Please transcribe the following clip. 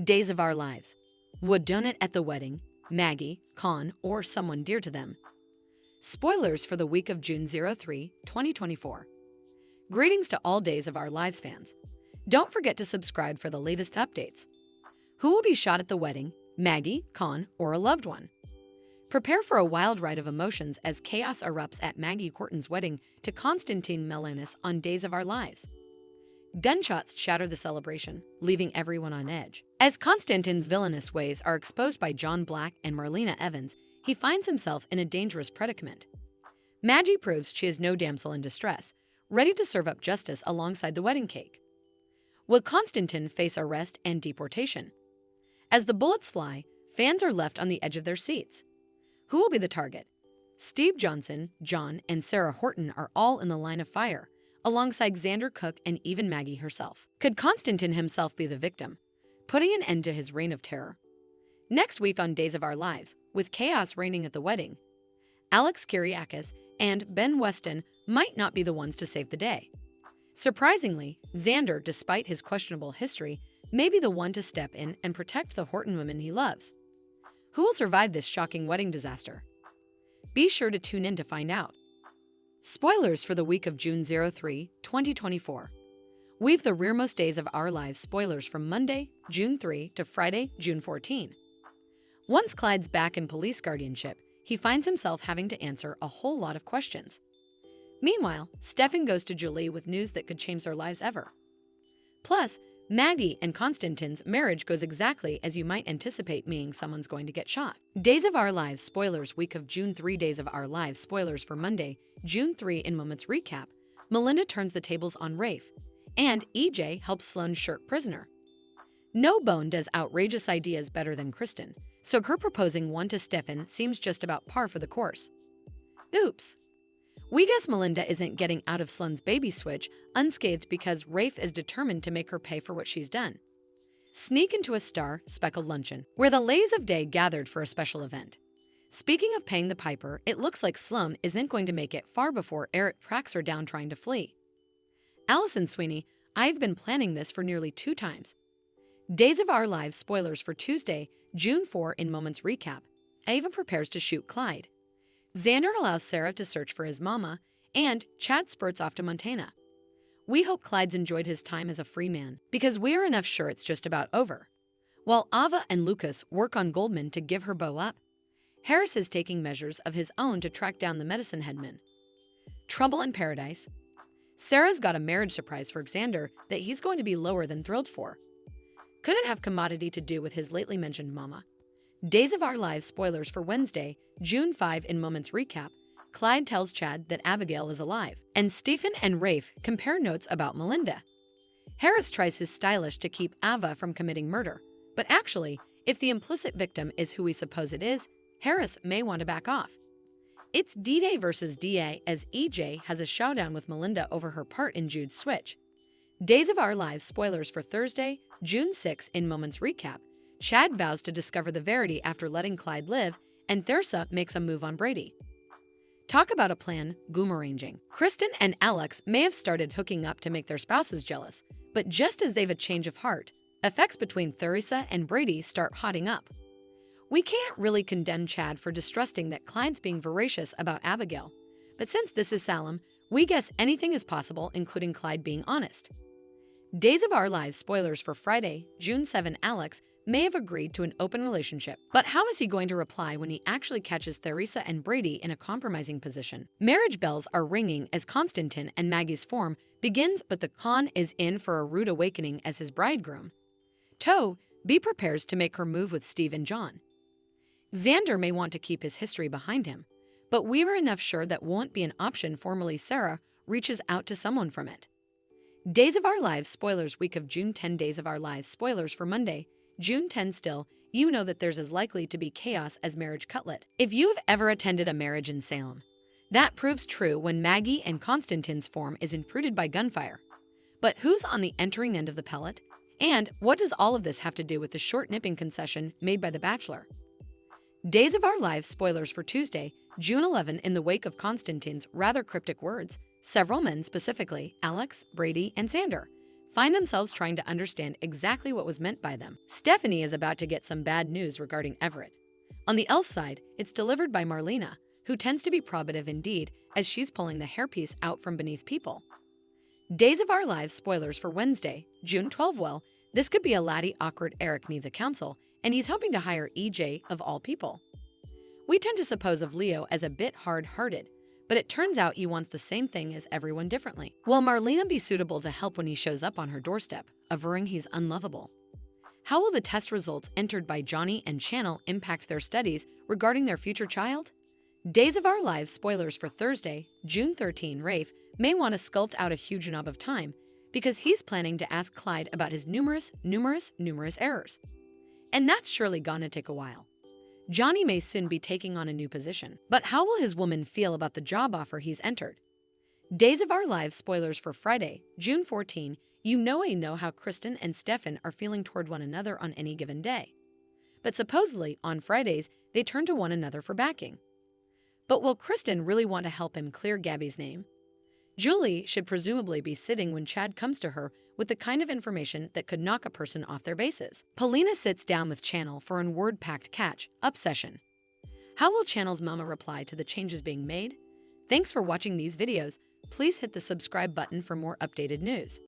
Days of Our Lives. Would donut at the wedding, Maggie, Con, or someone dear to them. Spoilers for the week of June 03, 2024. Greetings to all Days of Our Lives fans. Don't forget to subscribe for the latest updates. Who will be shot at the wedding, Maggie, Con, or a loved one? Prepare for a wild ride of emotions as chaos erupts at Maggie Corton's wedding to Konstantin Melanis on Days of Our Lives. Gunshots shatter the celebration, leaving everyone on edge. As Konstantin's villainous ways are exposed by John Black and Marlena Evans, he finds himself in a dangerous predicament. Maggie proves she is no damsel in distress, ready to serve up justice alongside the wedding cake. Will Konstantin face arrest and deportation? As the bullets fly, fans are left on the edge of their seats. Who will be the target? Steve Johnson, John, and Sarah Horton are all in the line of fire, alongside Xander Cook and even Maggie herself. Could Konstantin himself be the victim, putting an end to his reign of terror? Next week on Days of Our Lives, with chaos reigning at the wedding, Alex Kyriakis and Ben Weston might not be the ones to save the day. Surprisingly, Xander, despite his questionable history, may be the one to step in and protect the Horton women he loves. Who will survive this shocking wedding disaster? Be sure to tune in to find out. Spoilers for the week of June 03, 2024. We've the rearmost Days of Our Lives spoilers from Monday, June 3 to Friday, June 14. Once Clyde's back in police guardianship, he finds himself having to answer a whole lot of questions. Meanwhile, Stefan goes to Julie with news that could change their lives ever. Plus, Maggie and Konstantin's marriage goes exactly as you might anticipate, meaning someone's going to get shot. Days of Our Lives spoilers week of June 3. Days of Our Lives spoilers for Monday, June 3 in moments recap. Melinda turns the tables on Rafe, and EJ helps Sloane shirk prisoner. No Bone does outrageous ideas better than Kristen, so her proposing one to Stefan seems just about par for the course. Oops. We guess Melinda isn't getting out of Sloane's baby switch unscathed because Rafe is determined to make her pay for what she's done. Sneak into a star-speckled luncheon, where the ladies of day gathered for a special event. Speaking of paying the piper, it looks like Sloane isn't going to make it far before Eric tracks her down trying to flee. Allison Sweeney, I've been planning this for nearly 2 times. Days of Our Lives spoilers for Tuesday, June 4 in moments recap. Ava prepares to shoot Clyde. Xander allows Sarah to search for his mama, and Chad spurts off to Montana. We hope Clyde's enjoyed his time as a free man, because we are enough sure it's just about over. While Ava and Lucas work on Goldman to give her beau up, Harris is taking measures of his own to track down the medicine headman. Trouble in Paradise. Sarah's got a marriage surprise for Xander that he's going to be lower than thrilled for. Could it have commodity to do with his lately mentioned mama? Days of Our Lives spoilers for Wednesday, June 5 in moments recap. Clyde tells Chad that Abigail is alive, and Stephen and Rafe compare notes about Melinda. Harris tries his stylish to keep Ava from committing murder, but actually, if the implicit victim is who we suppose it is, Harris may want to back off. It's D-Day versus DA as EJ has a showdown with Melinda over her part in Jude's switch. Days of Our Lives spoilers for Thursday, June 6 in moments recap. Chad vows to discover the verity after letting Clyde live, and Thursa makes a move on Brady. Talk about a plan, goomeranging. Kristen and Alex may have started hooking up to make their spouses jealous, but just as they've a change of heart, effects between Thursa and Brady start hotting up. We can't really condemn Chad for distrusting that Clyde's being voracious about Abigail, but since this is Salem, we guess anything is possible, including Clyde being honest. Days of Our Lives spoilers for Friday, June 7. Alex may have agreed to an open relationship, but how is he going to reply when he actually catches Theresa and Brady in a compromising position? Marriage bells are ringing as Konstantin and Maggie's form begins, but the Con is in for a rude awakening as his bridegroom. B prepares to make her move with Steve and John. Xander may want to keep his history behind him, but we were enough sure that won't be an option. Formerly Sarah reaches out to someone from it. Days of Our Lives spoilers week of June 10. Days of Our Lives spoilers for Monday, June 10. Still, you know that there's as likely to be chaos as marriage cutlet. If you've ever attended a marriage in Salem, that proves true when Maggie and Konstantin's form is intruded by gunfire. But who's on the entering end of the pellet? And what does all of this have to do with the short nipping concession made by The Bachelor? Days of Our Lives spoilers for Tuesday, June 11. In the wake of Konstantin's rather cryptic words, several men, specifically Alex, Brady, and Xander, find themselves trying to understand exactly what was meant by them. Stephanie is about to get some bad news regarding Everett. On the else side, it's delivered by Marlena, who tends to be probative indeed as she's pulling the hairpiece out from beneath people. Days of Our Lives spoilers for Wednesday, June 12. Well, this could be a laddie awkward Eric needs a counsel, and he's hoping to hire EJ of all people. We tend to suppose of Leo as a bit hard-hearted, but it turns out he wants the same thing as everyone differently. Will Marlena be suitable to help when he shows up on her doorstep, averring he's unlovable? How will the test results entered by Johnny and Channel impact their studies regarding their future child? Days of Our Lives spoilers for Thursday, June 13. Rafe may want to sculpt out a huge knob of time because he's planning to ask Clyde about his numerous errors. And that's surely gonna take a while. Johnny may soon be taking on a new position, but how will his woman feel about the job offer he's entered? Days of Our Lives spoilers for Friday, June 14. You know how Kristen and Stefan are feeling toward one another on any given day. But supposedly, on Fridays, they turn to one another for backing. But will Kristen really want to help him clear Gabby's name? Julie should presumably be sitting when Chad comes to her with the kind of information that could knock a person off their bases. Paulina sits down with Channel for an word-packed catch-up session. How will Channel's mama reply to the changes being made? Thanks for watching these videos. Please hit the subscribe button for more updated news.